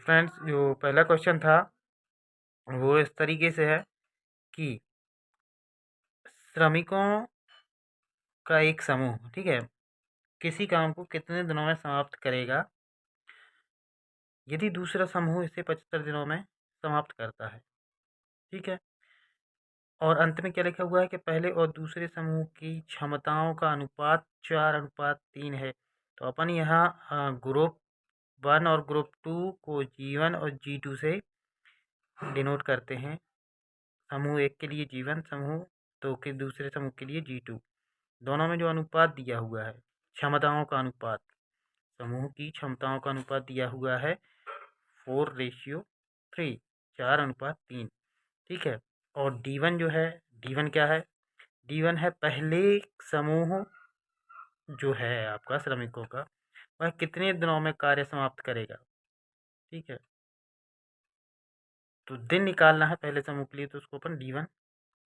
Friends, जो पहला question था वो इस तरीके से है कि श्रमिकों का एक समूह, ठीक है, किसी काम को कितने दिनों में समाप्त करेगा यदि दूसरा समूह इसे 75 दिनों में समाप्त करता है। ठीक है, और अंत में क्या लिखा हुआ है कि पहले और दूसरे समूह की क्षमताओं का अनुपात 4:3 है। तो अपन यहाँ ग्रुप 1 और ग्रुप 2 को G1 और G2 से डिनोट करते हैं। समूह 1 के लिए G1, समूह 2 के दूसरे समूह के लिए G2। दोनों में जो अनुपात दिया हुआ है, क्षमताओं का अनुपात, समूह की क्षमताओं का अनुपात दिया हुआ है 4:3, 4:3। ठीक है, और D1 जो है, D1 क्या है? D1 है पहले समूह जो है आपका श्रमिकों का, वह कितने दिनों में कार्य समाप्त करेगा। ठीक है, तो दिन निकालना है पहले समूह के लिए, तो उसको अपन D1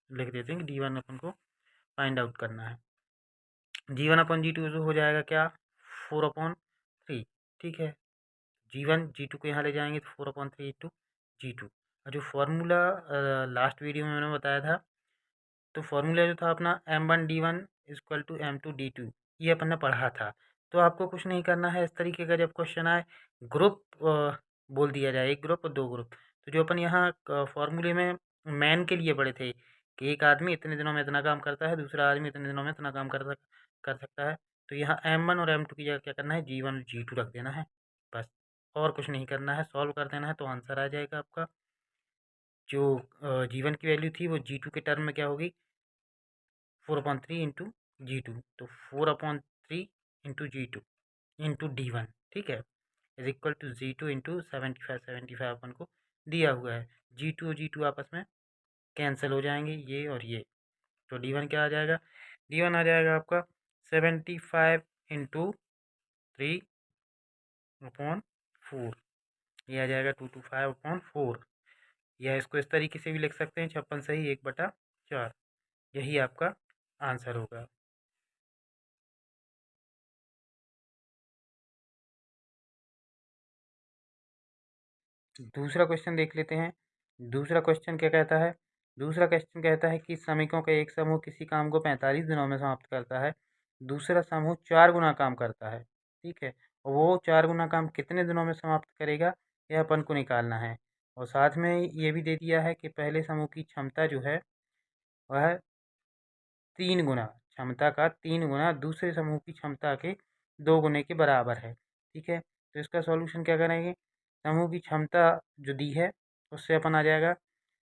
लिख देते हैं कि D1 अपन को फाइंड आउट करना है। G1/G2 हो जाएगा क्या? 4/3। ठीक है, G1 G2 को यहाँ ले जाएंगे तो 4/3 इंटू G2। और जो फॉर्मूला लास्ट वीडियो में मैंने बताया था, तो फॉर्मूला जो था अपना M1D1 इक्वल टू M2D2, ये अपन ने पढ़ा था। तो आपको कुछ नहीं करना है, इस तरीके का जब क्वेश्चन आए ग्रुप बोल दिया जाए, एक ग्रुप और दो ग्रुप, तो जो अपन यहाँ फॉर्मूले में मैन के लिए पढ़े थे कि एक आदमी इतने दिनों में इतना काम करता है, दूसरा आदमी इतने दिनों में इतना काम कर सकता है, तो यहाँ M1 और M2 की जगह क्या करना है, G1 और G2 रख देना है, बस। और कुछ नहीं करना है, सॉल्व कर देना है तो आंसर आ जाएगा आपका। जो G1 की वैल्यू थी वो G2 के टर्म में क्या होगी, 4/3 इंटू G2, तो 4/3 इंटू G2 इंटू D1, ठीक है, is equal to G2 into 75 अपन को दिया हुआ है। G2 और G2 आपस में कैंसिल हो जाएंगे, ये और ये, तो D1 क्या आ जाएगा? D1 आ जाएगा आपका 75 इंटू 3/4, ये आ जाएगा 225/4, या इसको इस तरीके से भी लिख सकते हैं 56 सही 1/4, यही आपका आंसर होगा। दूसरा क्वेश्चन देख लेते हैं। दूसरा क्वेश्चन क्या कहता है? दूसरा क्वेश्चन कहता है कि श्रमिकों का एक समूह किसी काम को 45 दिनों में समाप्त करता है, दूसरा समूह 4 गुना काम करता है। ठीक है, और वो 4 गुना काम कितने दिनों में समाप्त करेगा, यह अपन को निकालना है। और साथ में ये भी दे दिया है कि पहले समूह की क्षमता जो है वह 3 गुना, क्षमता का 3 गुना दूसरे समूह की क्षमता के 2 गुने के बराबर है। ठीक है, तो इसका सॉल्यूशन क्या करेंगे? समूह की क्षमता जो दी है उससे अपन आ जाएगा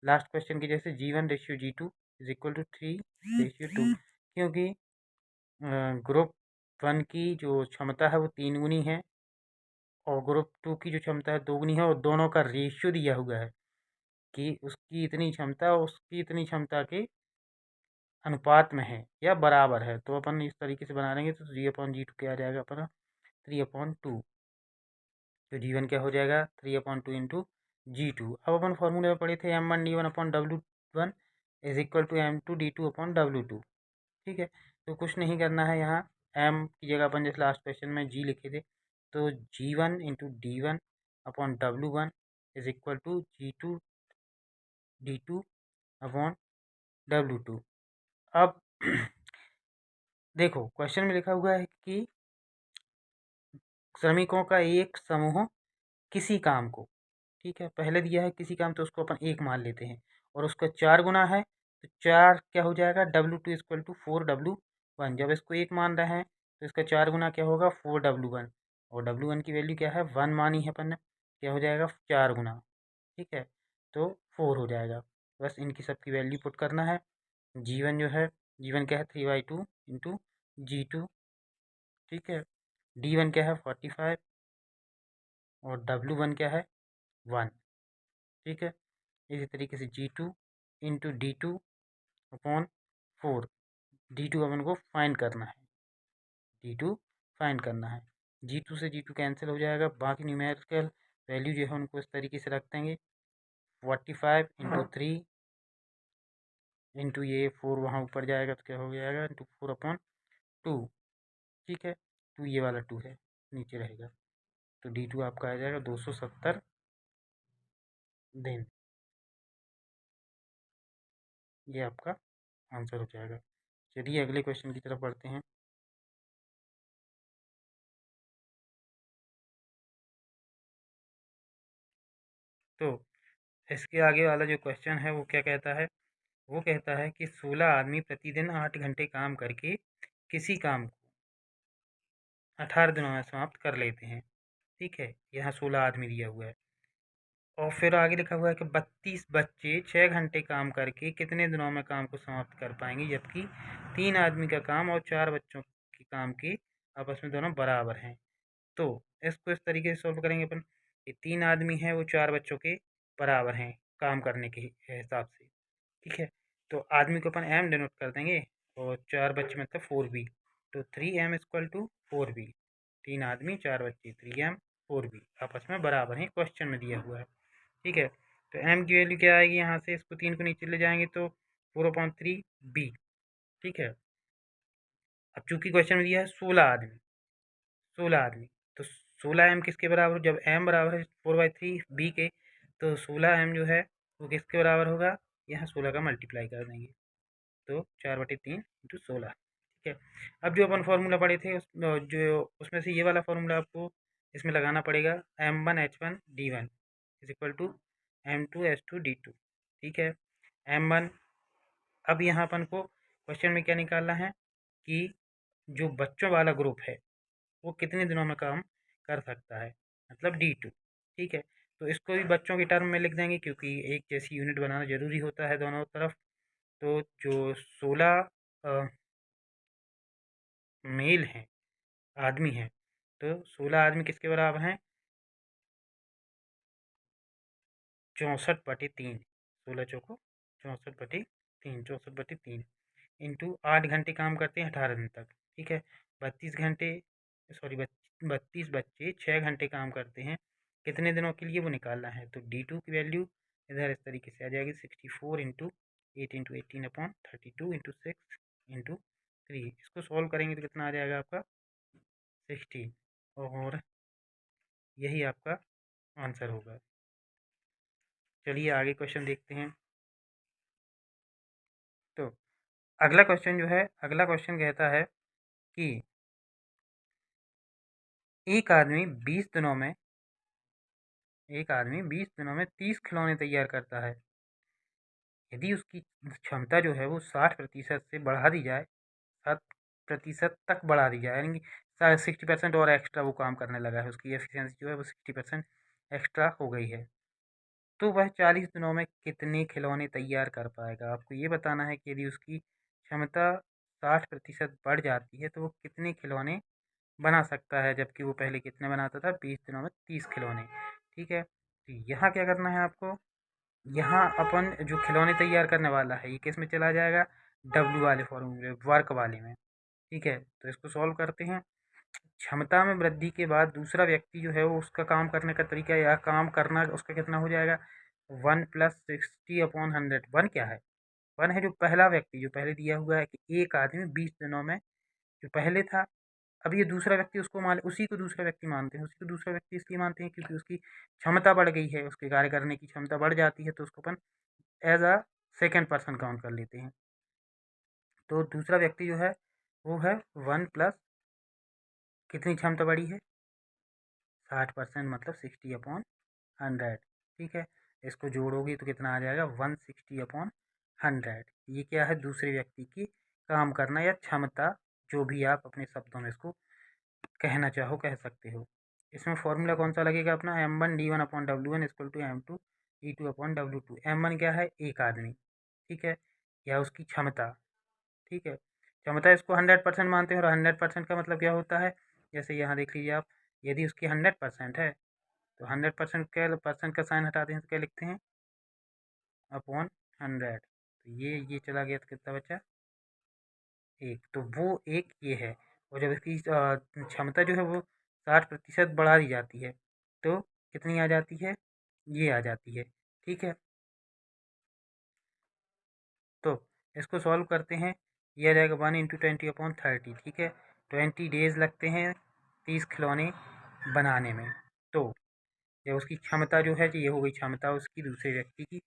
लास्ट क्वेश्चन की जैसे G1:G2 इज इक्वल टू 3:2, क्योंकि ग्रुप 1 की जो क्षमता है वो 3 गुनी है और ग्रुप 2 की जो क्षमता है 2 गुनी है, और दोनों का रेशियो दिया हुआ है कि उसकी इतनी क्षमता उसकी इतनी क्षमता के अनुपात में है या बराबर है। तो अपन इस तरीके से बना लेंगे तो G/G2 क्या आ जाएगा अपना 3/2, तो G1 क्या हो जाएगा 3/2 इंटू G2। अब अपन फॉर्मूले में पढ़े थे M1D1/W1 is equal to M2D2/W2। ठीक है, तो कुछ नहीं करना है, यहाँ M की जगह अपन जैसे लास्ट क्वेश्चन में G लिखे थे, तो G1 into D1/W1 is equal to G2D2/W2। अब देखो क्वेश्चन में लिखा हुआ है कि श्रमिकों का एक समूह किसी काम को, ठीक है, पहले दिया है किसी काम तो उसको अपन एक मान लेते हैं, और उसका 4 गुना है, तो 4 क्या हो जाएगा W2 इक्वल टू 4W1। जब इसको एक मान रहे हैं तो इसका 4 गुना क्या होगा 4W1, और W1 की वैल्यू क्या है 1 मानी है अपन ने, क्या हो जाएगा 4 गुना, ठीक है, तो 4 हो जाएगा। बस इनकी सबकी वैल्यू पुट करना है। G1 जो है, G1 क्या है 3/2 इंटू G2, ठीक है, D1 क्या है 45 और W1 क्या है 1, ठीक है। इसी तरीके से G2 इंटू D2/4, D2 अपन को फाइंड करना है, D2 फाइंड करना है। G2 से G2 कैंसिल हो जाएगा, बाकी न्यूमेरिकल वैल्यू जो है उनको इस तरीके से रख देंगे 45 इंटू 3 इंटू ये 4 वहाँ ऊपर जाएगा तो क्या हो जाएगा इंटू 4/2, ठीक है, 2 ये वाला 2 है नीचे रहेगा, तो D2 आपका आ जाएगा 270 दिन। ये आपका आंसर हो जाएगा। चलिए अगले क्वेश्चन की तरफ बढ़ते हैं। तो इसके आगे वाला जो क्वेश्चन है वो क्या कहता है? वो कहता है कि 16 आदमी प्रतिदिन 8 घंटे काम करके किसी काम को 18 दिनों में समाप्त कर लेते हैं। ठीक है, यहाँ 16 आदमी दिया हुआ है और फिर आगे लिखा हुआ है कि 32 बच्चे 6 घंटे काम करके कितने दिनों में काम को समाप्त कर पाएंगे, जबकि 3 आदमी का काम और 4 बच्चों के काम के आपस में दोनों बराबर हैं। तो इसको इस तरीके से सॉल्व करेंगे अपन। ये 3 आदमी हैं वो 4 बच्चों के बराबर हैं काम करने के हिसाब से। ठीक है, तो आदमी को अपन एम डिनोट कर देंगे और 4 बच्चे मतलब 4b। तो 3m इक्वल टू 4b। 3 आदमी 4 बच्चे 3m 4b आपस में बराबर हैं, क्वेश्चन में दिया हुआ है। ठीक है, तो m की वैल्यू क्या आएगी? यहाँ से इसको 3 को नीचे ले जाएंगे तो 4/3b। ठीक है, अब चूंकि क्वेश्चन में दिया है 16 आदमी, 16 आदमी, तो 16m किसके बराबर? जब m बराबर है 4/3b के, तो 16m जो है वो किसके बराबर होगा? यहाँ 16 का मल्टीप्लाई कर देंगे तो 4/3 × 16। ठीक है, अब जो अपन फार्मूला पढ़े थे जो उसमें से ये वाला फार्मूला आपको इसमें लगाना पड़ेगा। M1H1D1 is equal to M2H2D2। ठीक है, M1, अब यहाँ अपन को क्वेश्चन में क्या निकालना है कि जो बच्चों वाला ग्रुप है वो कितने दिनों में काम कर सकता है, मतलब D2। ठीक है, तो इसको भी बच्चों की टर्म में लिख देंगे क्योंकि एक जैसी यूनिट बनाना जरूरी होता है दोनों तरफ। तो जो 16 मेल हैं, आदमी हैं, तो 16 आदमी किसके बराबर हैं? 64/3। 16 चौको 64/3, 64/3 इंटू 8 घंटे काम करते हैं 18 दिन तक। ठीक है, 32 घंटे, सॉरी 32 बच्चे 6 घंटे काम करते हैं कितने दिनों के लिए, वो निकालना है। तो D2 की वैल्यू इधर इस तरीके से आ जाएगी 64 इंटू 8 इंटू 18/32 इंटू 6 इंटू 3। इसको सॉल्व करेंगे तो कितना आ जाएगा आपका? 16, और यही आपका आंसर होगा। चलिए आगे क्वेश्चन देखते हैं। तो अगला क्वेश्चन जो है, अगला क्वेश्चन कहता है कि एक आदमी 20 दिनों में 30 खिलौने तैयार करता है। यदि उसकी क्षमता जो है वो 60% से बढ़ा दी जाए, 60% तक बढ़ा दी जाए, यानी कि 60% और एक्स्ट्रा वो काम करने लगा है, उसकी एफिशिएंसी जो है वो 60% एक्स्ट्रा हो गई है, तो वह 40 दिनों में कितने खिलौने तैयार कर पाएगा? आपको ये बताना है कि यदि उसकी क्षमता 60% बढ़ जाती है तो वो कितने खिलौने बना सकता है, जबकि वो पहले कितने बनाता था? 20 दिनों में 30 खिलौने। ठीक है, तो यहाँ क्या करना है आपको? यहाँ अपन जो खिलौने तैयार करने वाला है ये किस में चला जाएगा? डब्ल्यू वाले फॉर्मूले, वर्क वाले में। ठीक है, तो इसको सॉल्व करते हैं। क्षमता में वृद्धि के बाद दूसरा व्यक्ति जो है वो उसका काम करने का तरीका या काम करना उसका कितना हो जाएगा? 1 + 60/100। वन क्या है? वन है जो पहला व्यक्ति, जो पहले दिया हुआ है कि एक आदमी 20 दिनों में, जो पहले था। अब ये दूसरा व्यक्ति उसको मान, उसी को दूसरा व्यक्ति मानते हैं। उसी को दूसरा व्यक्ति इसलिए मानते हैं क्योंकि उसकी क्षमता बढ़ गई है, उसके कार्य करने की क्षमता बढ़ जाती है, तो उसको अपन as a second person count कर लेते हैं। तो दूसरा व्यक्ति जो है वो है 1 + कितनी क्षमता बढ़ी है? 60%, मतलब 60/100। ठीक है, इसको जोड़ोगे तो कितना आ जाएगा? 160/100। ये क्या है? दूसरे व्यक्ति की काम करना या क्षमता, जो भी आप अपने शब्दों में इसको कहना चाहो कह सकते हो। इसमें फॉर्मूला कौन सा लगेगा अपना? M1D1/W1 equal to M2D2/W2। M1 क्या है? एक आदमी। ठीक है, या उसकी क्षमता। ठीक है, क्षमता इसको 100% मानते हैं, और 100% का मतलब क्या होता है? जैसे यहाँ देख लीजिए आप, यदि उसकी 100% है तो 100% क्या, परसेंट का साइन हटाते हैं तो क्या लिखते हैं? अपॉन 100। तो ये चला गया तो कितना बचा? एक। तो वो एक ये है, और जब इसकी क्षमता जो है वो 60% बढ़ा दी जाती है तो कितनी आ जाती है? ये आ जाती है। ठीक है, तो इसको सॉल्व करते हैं। ये आ जाएगा 1 × 20/30। ठीक है, 20 डेज लगते हैं 30 खिलौने बनाने में। तो या उसकी क्षमता जो है ये हो गई क्षमता उसकी दूसरे व्यक्ति की,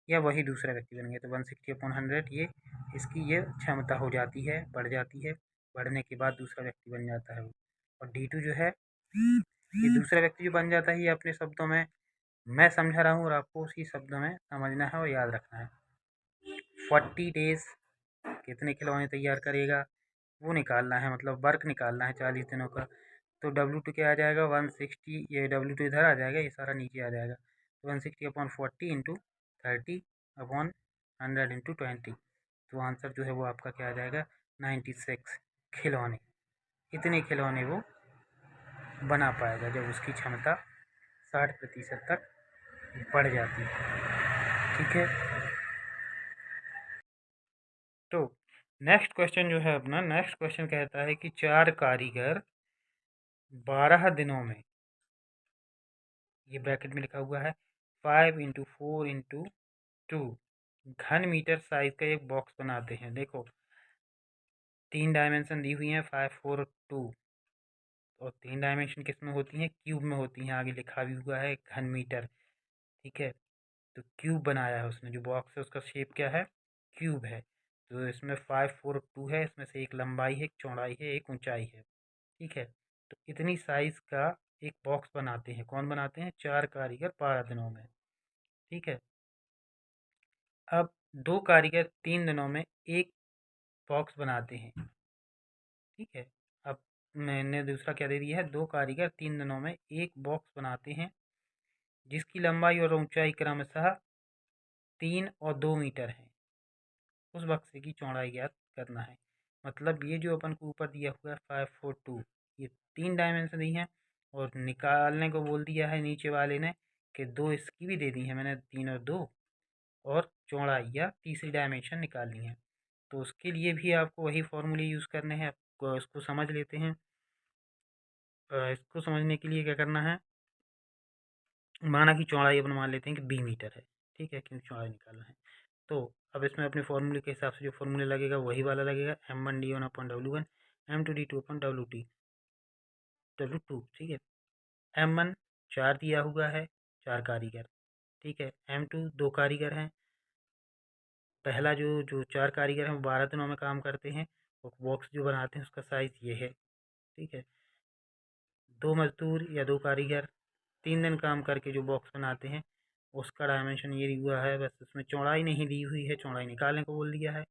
या वही दूसरा व्यक्ति बन गया। तो 160/100 ये इसकी ये क्षमता हो जाती है, बढ़ जाती है। बढ़ने के बाद दूसरा व्यक्ति बन जाता है वो। और D2 जो है ये दूसरा व्यक्ति जो बन जाता है, ये अपने शब्दों में मैं समझा रहा हूँ और आपको उसी शब्दों में समझना है और याद रखना है। 40 डेज कितने खिलौने तैयार करेगा वो निकालना है, मतलब वर्क निकालना है 40 दिनों का। तो W2 क्या आ जाएगा 160, ये W2 इधर आ जाएगा, ये सारा नीचे आ जाएगा। तो 160/40 इंटू 30/100 इंटू 20। तो आंसर जो है वो आपका क्या आ जाएगा 96 खिलौने। इतने खिलौने वो बना पाएगा जब उसकी क्षमता 60% तक बढ़ जाती है। ठीक है, तो नेक्स्ट क्वेश्चन जो है अपना, नेक्स्ट क्वेश्चन कहता है कि 4 कारीगर 12 दिनों में, ये ब्रैकेट में लिखा हुआ है 5x4x2 घन मीटर साइज का एक बॉक्स बनाते हैं। देखो 3 डायमेंशन दी हुई हैं 5, 4 और 2, और 3 डायमेंशन किस में होती हैं, क्यूब में होती हैं। आगे लिखा भी हुआ है घन मीटर। ठीक है, तो क्यूब बनाया है उसने, जो बॉक्स है उसका शेप क्या है, क्यूब है। तो इसमें 5, 4 और 2 है, इसमें से एक लंबाई है, एक चौड़ाई है, एक ऊंचाई है। ठीक है, तो इतनी साइज का एक बॉक्स बनाते हैं। कौन बनाते हैं, 4 कारीगर 12 दिनों में। ठीक है, अब 2 कारीगर 3 दिनों में एक बॉक्स बनाते हैं। ठीक है, अब मैंने दूसरा क्या दे दिया है, 2 कारीगर 3 दिनों में एक बॉक्स बनाते हैं जिसकी लंबाई और ऊंचाई क्रमशः 3 और 2 मीटर है। उस बक्से की चौड़ाई ज्ञात करना है। मतलब ये जो अपन को ऊपर दिया हुआ है 5, 4, 2, ये 3 डायमेंशन दी हैं, और निकालने को बोल दिया है नीचे वाले ने कि 2 इसकी भी दे दी है मैंने, 3 और 2, और चौड़ाई या तीसरी डायमेंशन निकालनी है। तो उसके लिए भी आपको वही फॉर्मूले यूज़ करने हैं। आपको इसको समझ लेते हैं। इसको समझने के लिए क्या करना है, माना कि चौड़ाई अपन मान लेते हैं कि 20 मीटर है। ठीक है, क्योंकि चौड़ाई निकालना है। तो अब इसमें अपने फॉर्मूले के हिसाब से जो फॉर्मूला लगेगा वही वाला लगेगा, M1D1/W1, M2D2/W2। ठीक है, M1 4 दिया हुआ है, 4 कारीगर। ठीक है, M2 2 कारीगर हैं। पहला जो जो 4 कारीगर हैं वो 12 दिनों में काम करते हैं, और बॉक्स जो बनाते हैं उसका साइज़ ये है। ठीक है, 2 मजदूर या 2 कारीगर 3 दिन काम करके जो बॉक्स बनाते हैं उसका डायमेंशन ये हुआ है, बस उसमें चौड़ाई नहीं दी हुई है, चौड़ाई निकालने को बोल दिया है।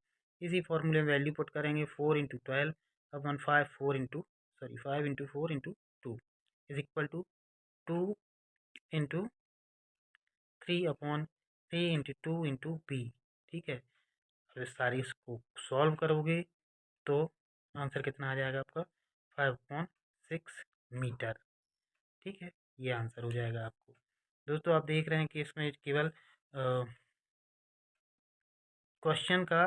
इसी फॉर्मूले में वैल्यू पुट करेंगे 4 × 12 अपन 5 इज इक्वल टू 2 × 3/3 × 2 × b। ठीक है, अब इस सारी इसको सॉल्व करोगे तो आंसर कितना आ जाएगा आपका 5/6 मीटर। ठीक है, ये आंसर हो जाएगा आपको। दोस्तों आप देख रहे हैं कि इसमें केवल क्वेश्चन का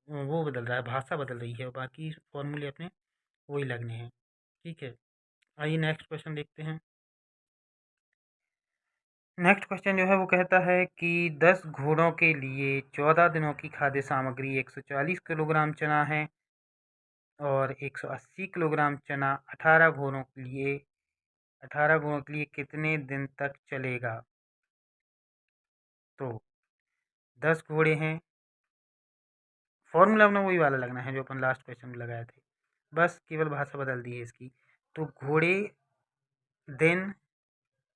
वो बदल रहा है, भाषा बदल रही है, और बाकी फॉर्मूले अपने वही लगने हैं। ठीक है, आइए नेक्स्ट क्वेश्चन देखते हैं। नेक्स्ट क्वेश्चन जो है वो कहता है कि 10 घोड़ों के लिए 14 दिनों की खाद्य सामग्री 140 किलोग्राम चना है, और 180 किलोग्राम चना 18 घोड़ों के लिए कितने दिन तक चलेगा। तो 10 घोड़े हैं, फॉर्मूला अपना वही वाला लगना है जो अपन लास्ट क्वेश्चन में लगाए थे, बस केवल भाषा बदल दी है इसकी। तो घोड़े, दिन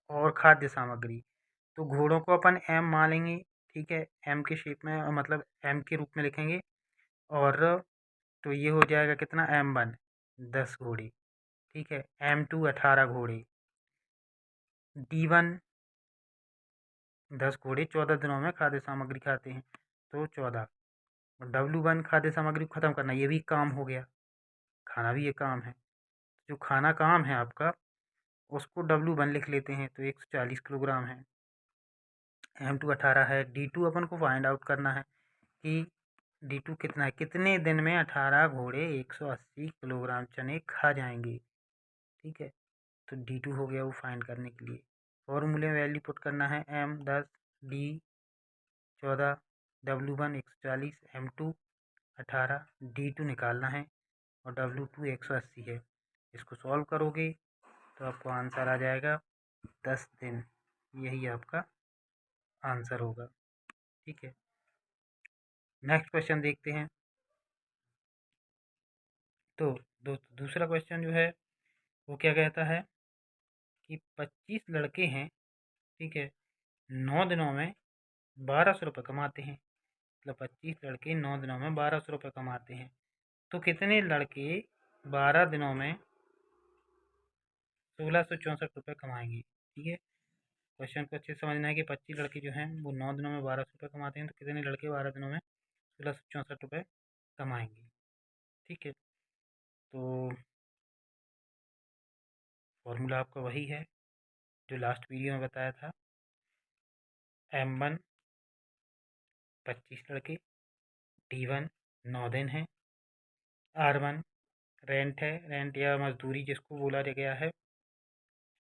और खाद्य सामग्री, तो घोड़ों को अपन M मान लेंगे। ठीक है, M के शेप में, मतलब M के रूप में लिखेंगे, और तो ये हो जाएगा कितना, M1 10 घोड़े। ठीक है, M2 18 घोड़े, D1 10 घोड़े 14 दिनों में खाद्य सामग्री खाते हैं, तो 14। और W1 खाद्य सामग्री ख़त्म करना, ये भी काम हो गया, खाना भी ये काम है। जो खाना काम है आपका उसको W1 लिख लेते हैं, तो 140 किलोग्राम है। M2 18 है। D2 अपन को फाइंड आउट करना है कि D2 कितना है, कितने दिन में 18 घोड़े 180 किलोग्राम चने खा जाएंगे। ठीक है, तो D2 हो गया वो फाइंड करने के लिए। फॉर्मूले में वैल्यू पुट करना है, M 10, D 14, W1 140, M2 18, D2 निकालना है, और W2 180 है। इसको सॉल्व करोगे तो आपको आंसर आ जाएगा 10 दिन। यही आपका आंसर होगा। ठीक है, नेक्स्ट क्वेश्चन देखते हैं। तो दूसरा क्वेश्चन जो है वो क्या कहता है कि 25 लड़के हैं, ठीक है, 9 दिनों में 1200 रुपये कमाते हैं। मतलब 25 लड़के 9 दिनों में 1200 रुपये कमाते हैं, तो कितने लड़के 12 दिनों में 1664 रुपये कमाएंगे। ठीक है, क्वेश्चन को अच्छे से समझना है कि 25 लड़के जो हैं वो 9 दिनों में 1200 रुपये कमाते हैं, तो कितने लड़के 12 दिनों में 1664 रुपये कमाएंगे। ठीक है, तो फॉर्मूला आपका वही है जो लास्ट वीडियो में बताया था। M1 25 लड़के, D1 9 दिन है, R1 रेंट है, रेंट या मजदूरी जिसको बोला गया है।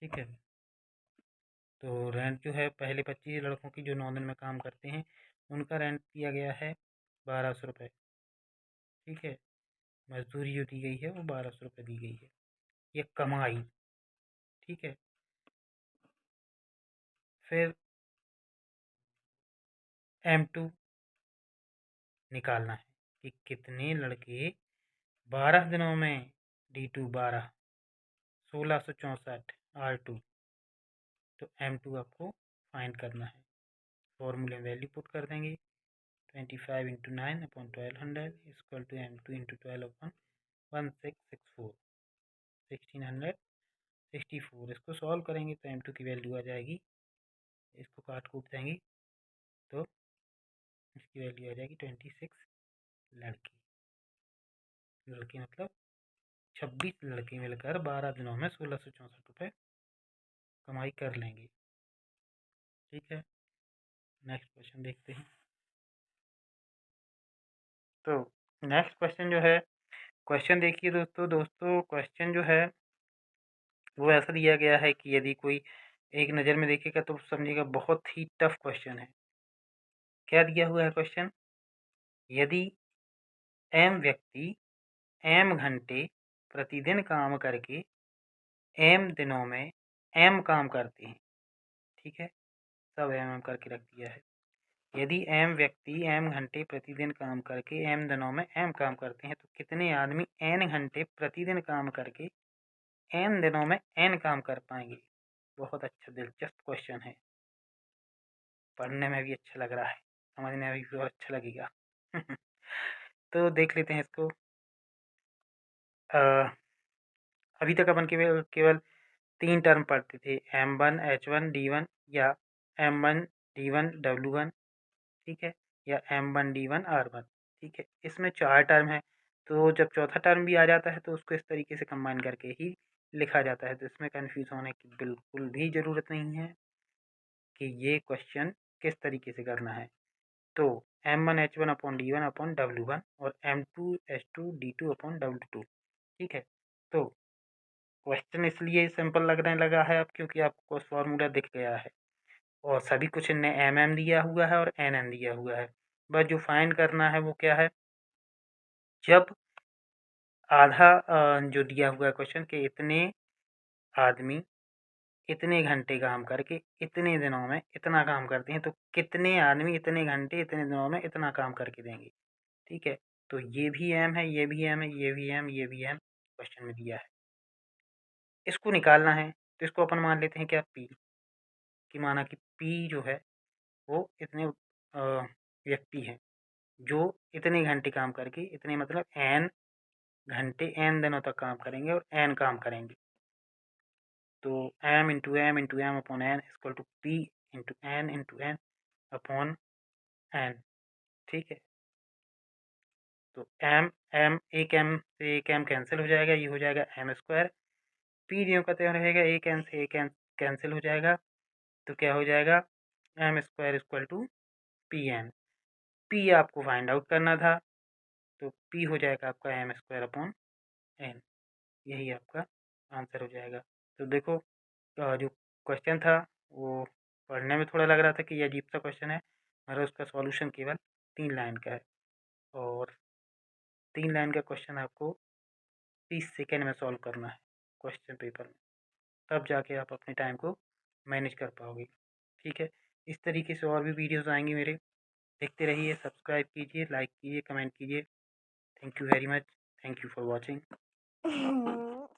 ठीक है, तो रेंट जो है पहले 25 लड़कों की जो 9 दिन में काम करते हैं उनका रेंट दिया गया है 1200 रुपये। ठीक है, मजदूरी जो दी गई है वो 1200 रुपये दी गई है, ये कमाई। ठीक है, फिर M2 निकालना है कि कितने लड़के 12 दिनों में, D2 12, 1664 R2, तो M2 आपको फाइंड करना है। फॉर्मूले में वैल्यू पुट कर देंगे, 25 into 9 upon 1200 equal to M2 into 12 upon 1664, 1664। इसको सॉल्व करेंगे तो M2 की वैल्यू आ जाएगी, इसको काट कूट देंगे तो इसकी वैल्यू आ जाएगी 26 लड़के। लड़के मतलब 26 लड़के मिलकर 12 दिनों में 1664 रुपये कमाई कर लेंगे। ठीक है, नेक्स्ट क्वेश्चन देखते हैं। तो नेक्स्ट क्वेश्चन जो है, क्वेश्चन देखिए दोस्तों क्वेश्चन जो है वो ऐसा दिया गया है कि यदि कोई एक नज़र में देखेगा तो समझेगा बहुत ही टफ क्वेश्चन है। क्या दिया हुआ है क्वेश्चन, यदि m व्यक्ति m घंटे प्रतिदिन काम करके m दिनों में m काम करते हैं। ठीक है, सब m करके रख दिया है। यदि m व्यक्ति m घंटे प्रतिदिन काम करके m दिनों में m काम करते हैं, तो कितने आदमी n घंटे प्रतिदिन काम करके n दिनों में n काम कर पाएंगे। बहुत अच्छा दिलचस्प क्वेश्चन है, पढ़ने में भी अच्छा लग रहा है, समझने में भी और अच्छा लगेगा। तो देख लेते हैं इसको। अभी तक अपन केवल केवल 3 टर्म पढ़ते थे, M1 H1 D1 या M1 D1 W1। ठीक है, या M1 D1 R1। ठीक है, इसमें 4 टर्म है, तो जब चौथा टर्म भी आ जाता है तो उसको इस तरीके से कंबाइन करके ही लिखा जाता है, तो इसमें कन्फ्यूज़ होने की बिल्कुल भी ज़रूरत नहीं है कि ये क्वेश्चन किस तरीके से करना है। तो M1 H1 upon D1 upon W1 और M2 H2 D2 upon W2। ठीक है, तो क्वेश्चन इसलिए सिंपल लगने लगा है अब क्योंकि आपको फॉर्मूला दिख गया है और सभी कुछ इनने MM दिया हुआ है और NN दिया हुआ है। बस जो फाइंड करना है वो क्या है, जब आधा जो दिया हुआ है क्वेश्चन के इतने आदमी इतने घंटे काम करके इतने दिनों में इतना काम करते हैं, तो कितने आदमी इतने घंटे इतने दिनों में इतना काम करके देंगे। ठीक है, तो ये भी M है, ये भी M है, ये भी M, ये भी M क्वेश्चन में दिया है। इसको निकालना है तो इसको अपन मान लेते हैं क्या, P की, माना कि P जो है वो इतने व्यक्ति हैं जो इतने घंटे काम करके, इतने मतलब N घंटे N दिनों तक काम करेंगे और N काम करेंगे। तो M into M upon N equal to P into N upon N। ठीक है, तो M M एक M से एक M कैंसिल हो जाएगा, ये हो जाएगा M स्क्वायर। P जो का त्यों रहेगा, एक N से एक N कैंसिल हो जाएगा, तो क्या हो जाएगा M square equal to PN। P आपको फाइंड आउट करना था, तो P हो जाएगा आपका M स्क्वायर अपॉन N, यही आपका आंसर हो जाएगा। तो देखो जो क्वेश्चन था वो पढ़ने में थोड़ा लग रहा था कि ये अजीब सा क्वेश्चन है, मगर उसका सॉल्यूशन केवल 3 लाइन का है और 3 लाइन का क्वेश्चन आपको 30 सेकेंड में सॉल्व करना है क्वेश्चन पेपर में, तब जाके आप अपने टाइम को मैनेज कर पाओगे। ठीक है। इस तरीके से और भी वीडियोज़ आएंगे मेरे, देखते रहिए, सब्सक्राइब कीजिए, लाइक कीजिए, कमेंट कीजिए। Thank you very much. Thank you for watching.